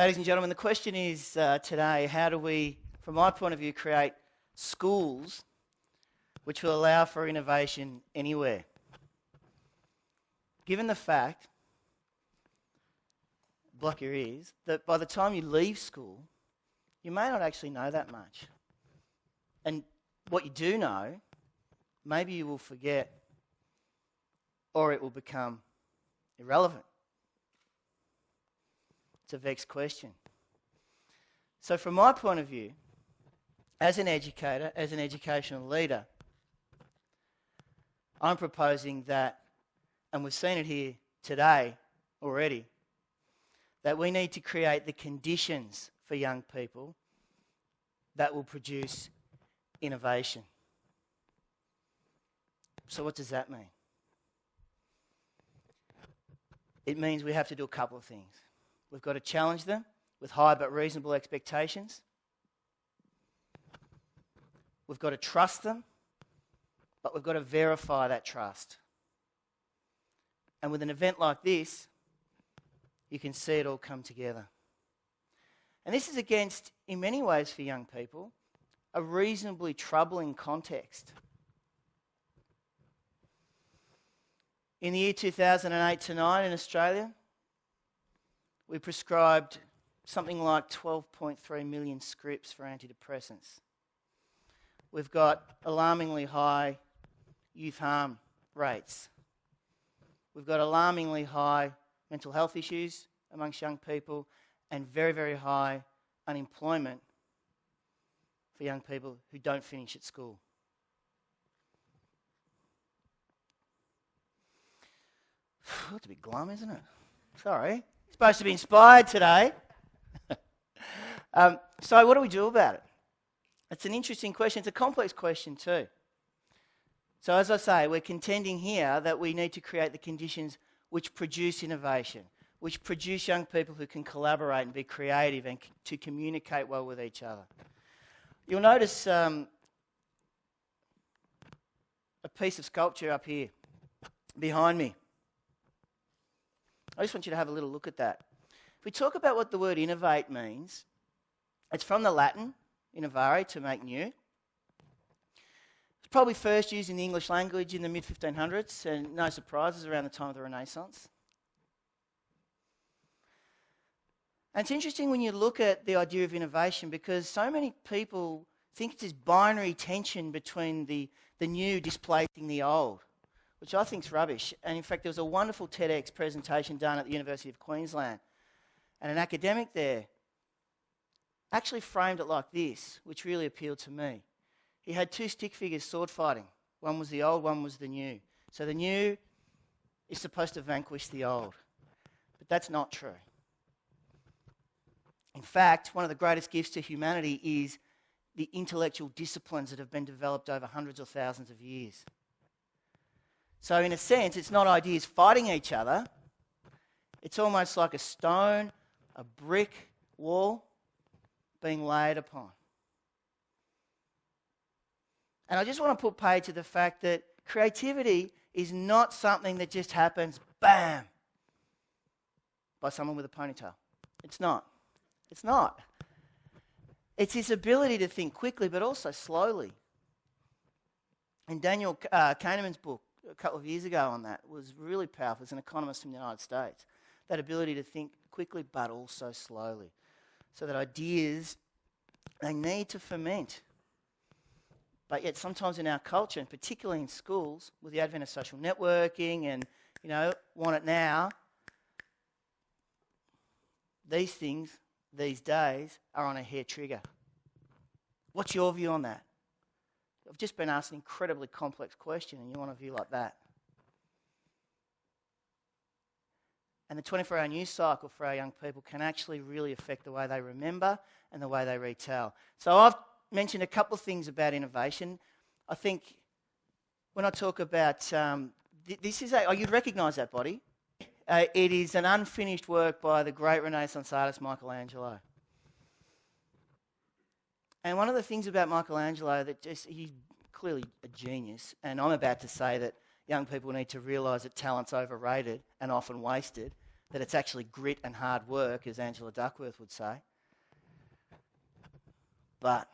Ladies and gentlemen, the question is today, how do we, from my point of view, create schools which will allow for innovation anywhere? Given the fact, block your ears, that by the time you leave school, you may not actually know that much. And what you do know, maybe you will forget, or it will become irrelevant. It's a vexed question. So from my point of view, as an educator, as an educational leader, I'm proposing that, and we've seen it here today already, that we need to create the conditions for young people that will produce innovation. So what does that mean? It means we have to do a couple of things. We've got to challenge them with high but reasonable expectations. We've got to trust them, but we've got to verify that trust. And with an event like this, you can see it all come together. And this is against, in many ways for young people, a reasonably troubling context. In the year 2008 to 9 in Australia, we prescribed something like 12.3 million scripts for antidepressants. We've got alarmingly high youth harm rates. We've got alarmingly high mental health issues amongst young people and very, very high unemployment for young people who don't finish at school. That's a bit glum, isn't it? Sorry. Supposed to be inspired today. So what do we do about it? It's an interesting question. It's a complex question too. So as I say, we're contending here that we need to create the conditions which produce innovation, which produce young people who can collaborate and be creative and to communicate well with each other. You'll notice a piece of sculpture up here behind me. I just want you to have a little look at that. If we talk about what the word innovate means, it's from the Latin, innovare, to make new. It's probably first used in the English language in the mid-1500s, and no surprises, around the time of the Renaissance. And it's interesting when you look at the idea of innovation, because so many people think it's this binary tension between the new displacing the old, which I think is rubbish. And in fact, there was a wonderful TEDx presentation done at the University of Queensland. And an academic there actually framed it like this, which really appealed to me. He had two stick figures sword fighting. One was the old, one was the new. So the new is supposed to vanquish the old. But that's not true. In fact, one of the greatest gifts to humanity is the intellectual disciplines that have been developed over hundreds or thousands of years. So in a sense, it's not ideas fighting each other. It's almost like a stone, a brick wall being laid upon. And I just want to put paid to the fact that creativity is not something that just happens, bam, by someone with a ponytail. It's not. It's not. It's this ability to think quickly but also slowly. And Daniel Kahneman's book a couple of years ago on that was really powerful. As an economist from the United States, that ability to think quickly but also slowly, so that ideas, they need to ferment. But yet sometimes in our culture, and particularly in schools, with the advent of social networking and, want it now, these things, these days, are on a hair trigger. What's your view on that? I've just been asked an incredibly complex question, and you want a view like that. And the 24-hour news cycle for our young people can actually really affect the way they remember and the way they retell. So I've mentioned a couple of things about innovation. I think when I talk about this is you'd recognise that body. It is an unfinished work by the great Renaissance artist Michelangelo. And one of the things about Michelangelo that he's clearly a genius, and I'm about to say that young people need to realise that talent's overrated and often wasted. that it's actually grit and hard work, as Angela Duckworth would say. But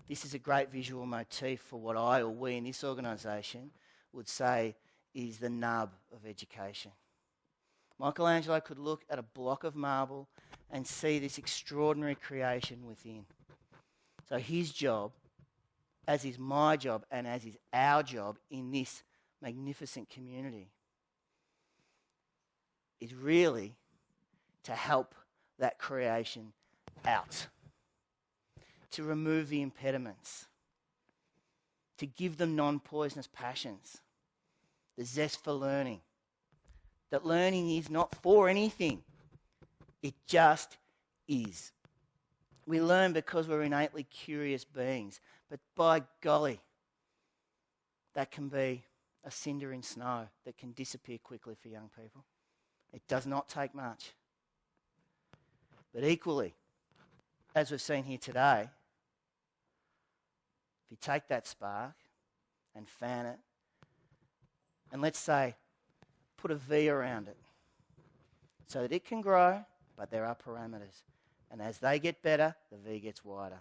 this is a great visual motif for what I or we in this organisation would say is the nub of education. Michelangelo could look at a block of marble and see this extraordinary creation within. So his job, as is my job and as is our job in this magnificent community, is really to help that creation out, to remove the impediments, to give them non-poisonous passions, the zest for learning, that learning is not for anything, it just is. We learn because we're innately curious beings, but by golly, that can be a cinder in snow that can disappear quickly for young people. It does not take much. But equally, as we've seen here today, if you take that spark and fan it, and let's say put a V around it so that it can grow, but there are parameters. And as they get better, the V gets wider.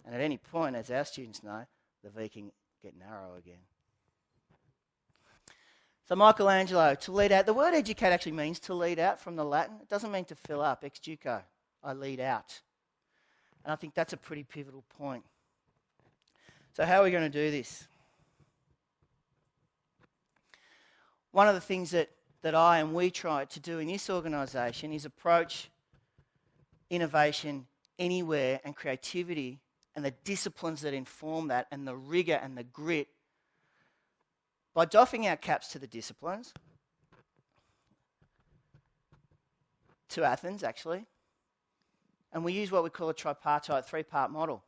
And at any point, as our students know, the V can get narrow again. So Michelangelo, to lead out. The word educate actually means to lead out from the Latin. It doesn't mean to fill up, ex duco. I lead out. And I think that's a pretty pivotal point. So how are we going to do this? One of the things that I and we try to do in this organisation is approach innovation anywhere and creativity and the disciplines that inform that and the rigour and the grit by doffing our caps to the disciplines, to Athens actually, and we use what we call a tripartite, three-part model.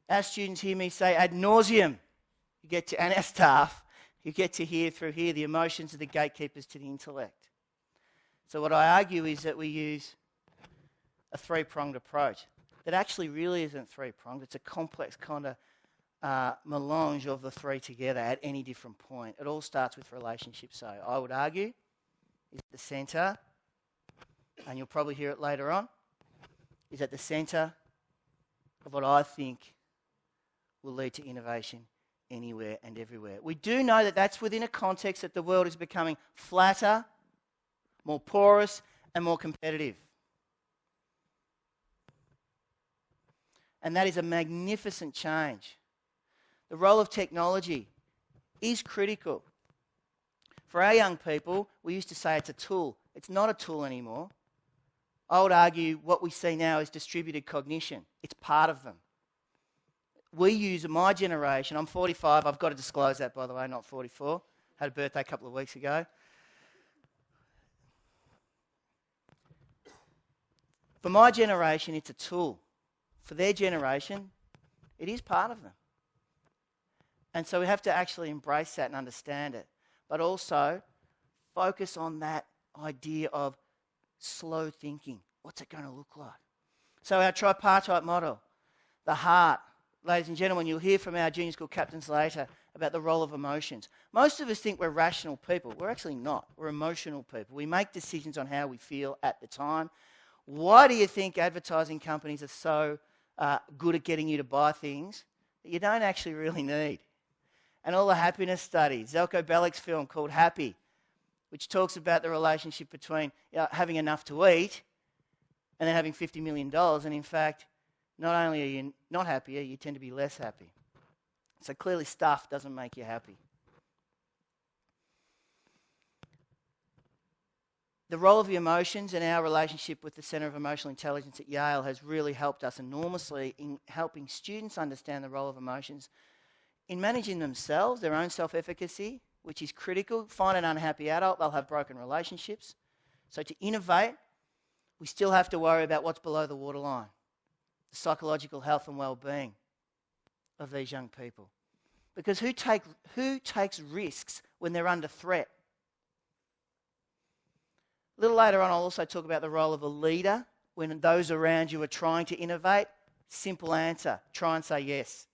Our students hear me say ad nauseum, and our staff, you get to hear through here the emotions of the gatekeepers to the intellect. So what I argue is that we use a three-pronged approach that actually really isn't three-pronged. It's a complex kind of melange of the three together at any different point. It all starts with relationships. So I would argue is at the centre, and you'll probably hear it later on, is at the centre of what I think will lead to innovation anywhere and everywhere. We do know that that's within a context that the world is becoming flatter, more porous, and more competitive. And that is a magnificent change. The role of technology is critical. For our young people, we used to say it's a tool. It's not a tool anymore. I would argue what we see now is distributed cognition. It's part of them. We use, my generation, I'm 45, I've got to disclose that by the way, not 44. Had a birthday a couple of weeks ago. For my generation, it's a tool. For their generation, it is part of them. And so we have to actually embrace that and understand it. But also focus on that idea of slow thinking. What's it going to look like? So our tripartite model, the heart. Ladies and gentlemen, you'll hear from our junior school captains later about the role of emotions. Most of us think we're rational people. We're actually not. We're emotional people. We make decisions on how we feel at the time. Why do you think advertising companies are so good at getting you to buy things that you don't actually really need? And all the happiness studies. Zelko Belik's film called Happy, which talks about the relationship between having enough to eat and then having $50 million. And in fact, not only are you not happier, you tend to be less happy. So clearly stuff doesn't make you happy. The role of the emotions and our relationship with the Centre of Emotional Intelligence at Yale has really helped us enormously in helping students understand the role of emotions in managing themselves, their own self-efficacy, which is critical. Find an unhappy adult, they'll have broken relationships. So to innovate, we still have to worry about what's below the waterline, the psychological health and well-being of these young people. Because who takes risks when they're under threat? A little later on, I'll also talk about the role of a leader when those around you are trying to innovate. Simple answer, try and say yes,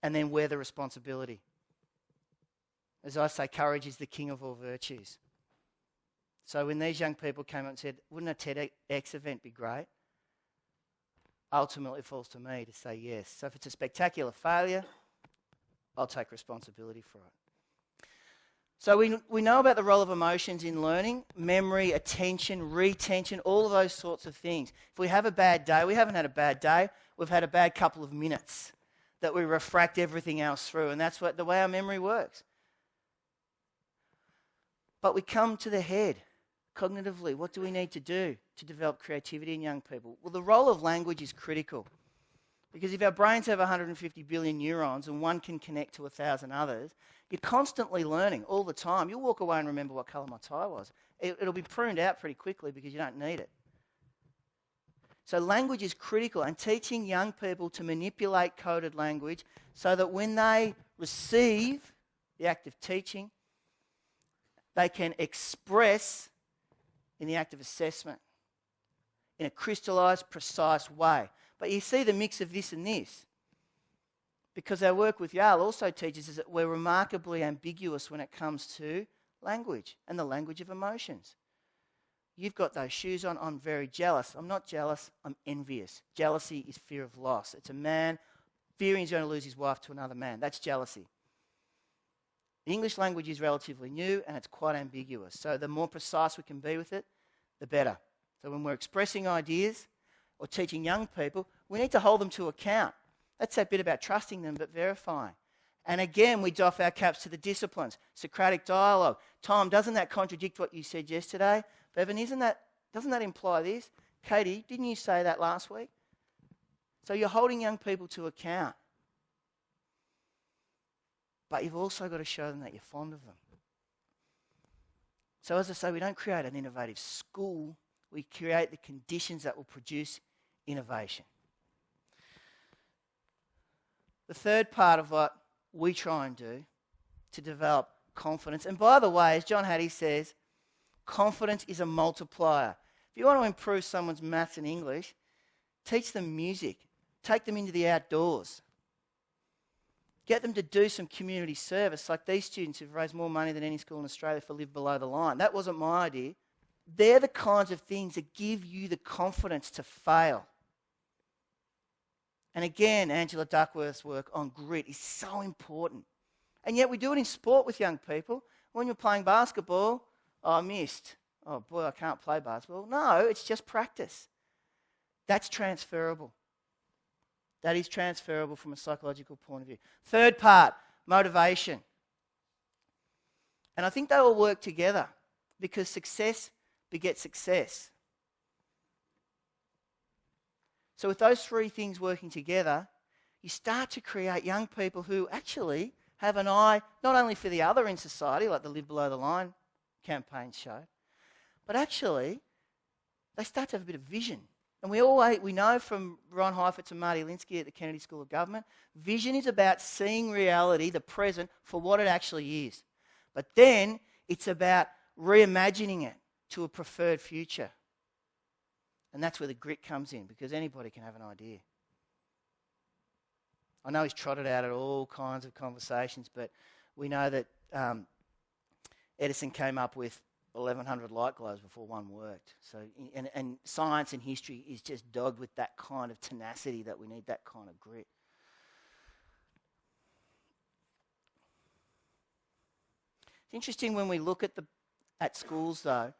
and then wear the responsibility. As I say, courage is the king of all virtues. So when these young people came up and said, wouldn't a TEDx event be great? Ultimately, it falls to me to say yes. So if it's a spectacular failure, I'll take responsibility for it. So we know about the role of emotions in learning, memory, attention, retention, all of those sorts of things. If we have a bad day, we haven't had a bad day, we've had a bad couple of minutes that we refract everything else through, and that's the way our memory works. But we come to the head, cognitively. What do we need to do to develop creativity in young people? Well, the role of language is critical. Because if our brains have 150 billion neurons and one can connect to 1,000 others, you're constantly learning all the time. You'll walk away and remember what colour my tie was. It'll be pruned out pretty quickly because you don't need it. So language is critical, and teaching young people to manipulate coded language so that when they receive the act of teaching, they can express in the act of assessment in a crystallised, precise way. But you see the mix of this and this. Because our work with Yale also teaches us that we're remarkably ambiguous when it comes to language and the language of emotions. You've got those shoes on. I'm very jealous. I'm not jealous. I'm envious. Jealousy is fear of loss. It's a man fearing he's going to lose his wife to another man. That's jealousy. The English language is relatively new and it's quite ambiguous. So the more precise we can be with it, the better. So when we're expressing ideas or teaching young people, we need to hold them to account. That's that bit about trusting them but verifying. And again, we doff our caps to the disciplines. Socratic dialogue. Tom, doesn't that contradict what you said yesterday? Bevan, doesn't that imply this? Katie, didn't you say that last week? So you're holding young people to account. But you've also got to show them that you're fond of them. So as I say, we don't create an innovative school. We create the conditions that will produce innovation. The third part of what we try and do to develop confidence, and by the way, as John Hattie says, confidence is a multiplier. If you want to improve someone's maths and English, teach them music. Take them into the outdoors. Get them to do some community service, like these students who've raised more money than any school in Australia for Live Below the Line. That wasn't my idea. They're the kinds of things that give you the confidence to fail. And again, Angela Duckworth's work on grit is so important. And yet we do it in sport with young people. When you're playing basketball, I missed. Oh boy, I can't play basketball. No, it's just practice. That's transferable. That is transferable from a psychological point of view. Third part, motivation. And I think they all work together because success begets success. So with those three things working together, you start to create young people who actually have an eye not only for the other in society, like the Live Below the Line campaign showed, but actually they start to have a bit of vision. And we know from Ron Heifetz and Marty Linsky at the Kennedy School of Government, vision is about seeing reality, the present, for what it actually is. But then it's about reimagining it to a preferred future. And that's where the grit comes in, because anybody can have an idea. I know he's trotted out at all kinds of conversations, but we know that Edison came up with 1,100 light globes before one worked. So, and science and history is just dogged with that kind of tenacity that we need, that kind of grit. It's interesting when we look at schools, though,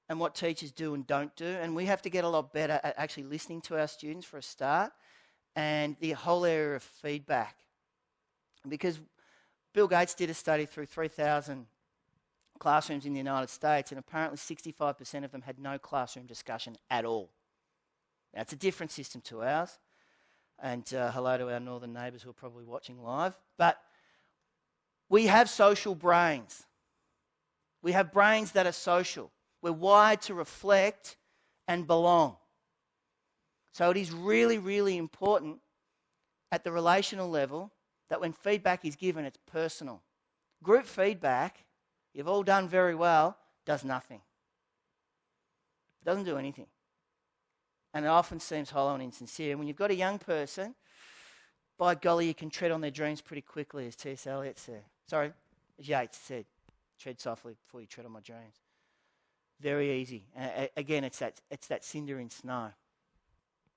and what teachers do and don't do, and we have to get a lot better at actually listening to our students for a start, and the whole area of feedback. Because Bill Gates did a study through 3,000 classrooms in the United States, and apparently 65% of them had no classroom discussion at all. Now, it's a different system to ours, and hello to our northern neighbours who are probably watching live, but we have social brains. We have brains that are social. We're wired to reflect and belong. So it is really, really important at the relational level that when feedback is given, it's personal. Group feedback, you've all done very well, does nothing. It doesn't do anything. And it often seems hollow and insincere. And when you've got a young person, by golly, you can tread on their dreams pretty quickly, as T.S. Eliot said. Sorry, as Yeats said, tread softly before you tread on my dreams. Very easy. Again, it's that cinder in snow.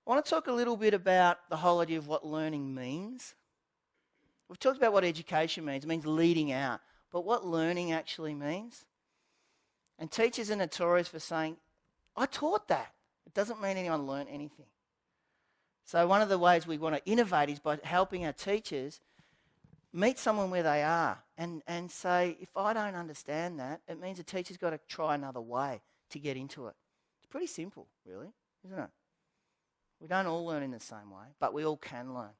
I want to talk a little bit about the whole idea of what learning means. We've talked about what education means. It means leading out. But what learning actually means? And teachers are notorious for saying, I taught that. It doesn't mean anyone learned anything. So one of the ways we want to innovate is by helping our teachers meet someone where they are and say, if I don't understand that, it means the teacher's got to try another way to get into it. It's pretty simple, really, isn't it? We don't all learn in the same way, but we all can learn.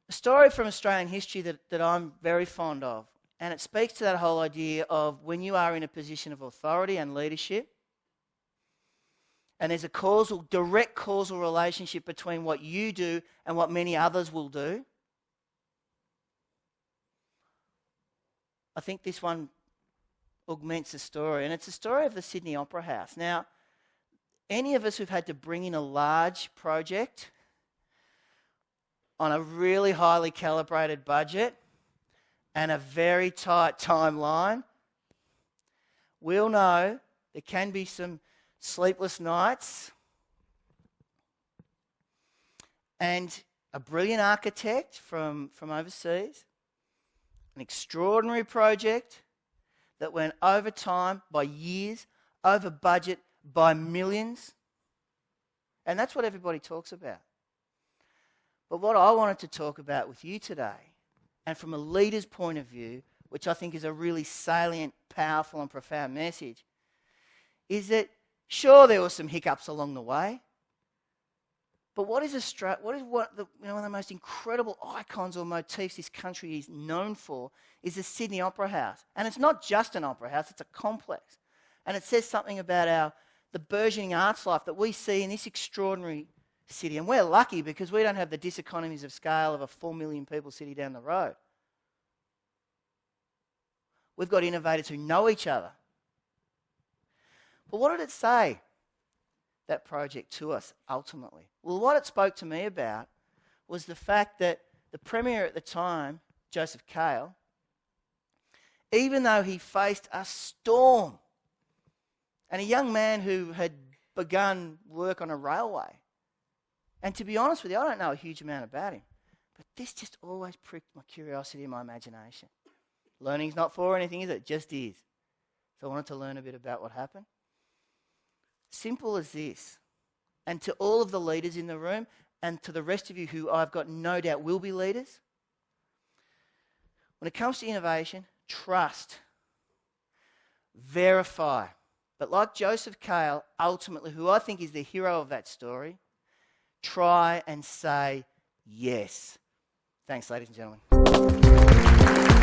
A story from Australian history that I'm very fond of, and it speaks to that whole idea of when you are in a position of authority and leadership, and there's a direct causal relationship between what you do and what many others will do. I think this one augments the story, and it's the story of the Sydney Opera House. Now, any of us who've had to bring in a large project on a really highly calibrated budget and a very tight timeline, we'll know there can be some sleepless nights, and a brilliant architect from overseas, an extraordinary project that went over time by years, over budget by millions, and that's what everybody talks about. But what I wanted to talk about with you today, and from a leader's point of view, which I think is a really salient, powerful and profound message, is that sure there were some hiccups along the way, but one of the most incredible icons or motifs this country is known for is the Sydney Opera House. And it's not just an opera house, it's a complex. And it says something about the burgeoning arts life that we see in this extraordinary city. And we're lucky because we don't have the diseconomies of scale of a 4 million people city down the road. We've got innovators who know each other. But what did it say, that project, to us ultimately? Well, what it spoke to me about was the fact that the Premier at the time, Joseph Cale, even though he faced a storm, and a young man who had begun work on a railway, and to be honest with you, I don't know a huge amount about him, but this just always pricked my curiosity and my imagination. Learning's not for anything, is it? It just is. So I wanted to learn a bit about what happened. Simple as this. And to all of the leaders in the room, and to the rest of you who I've got no doubt will be leaders, when it comes to innovation, trust, verify. But like Joseph Cale, ultimately, who I think is the hero of that story, try and say yes. Thanks, ladies and gentlemen.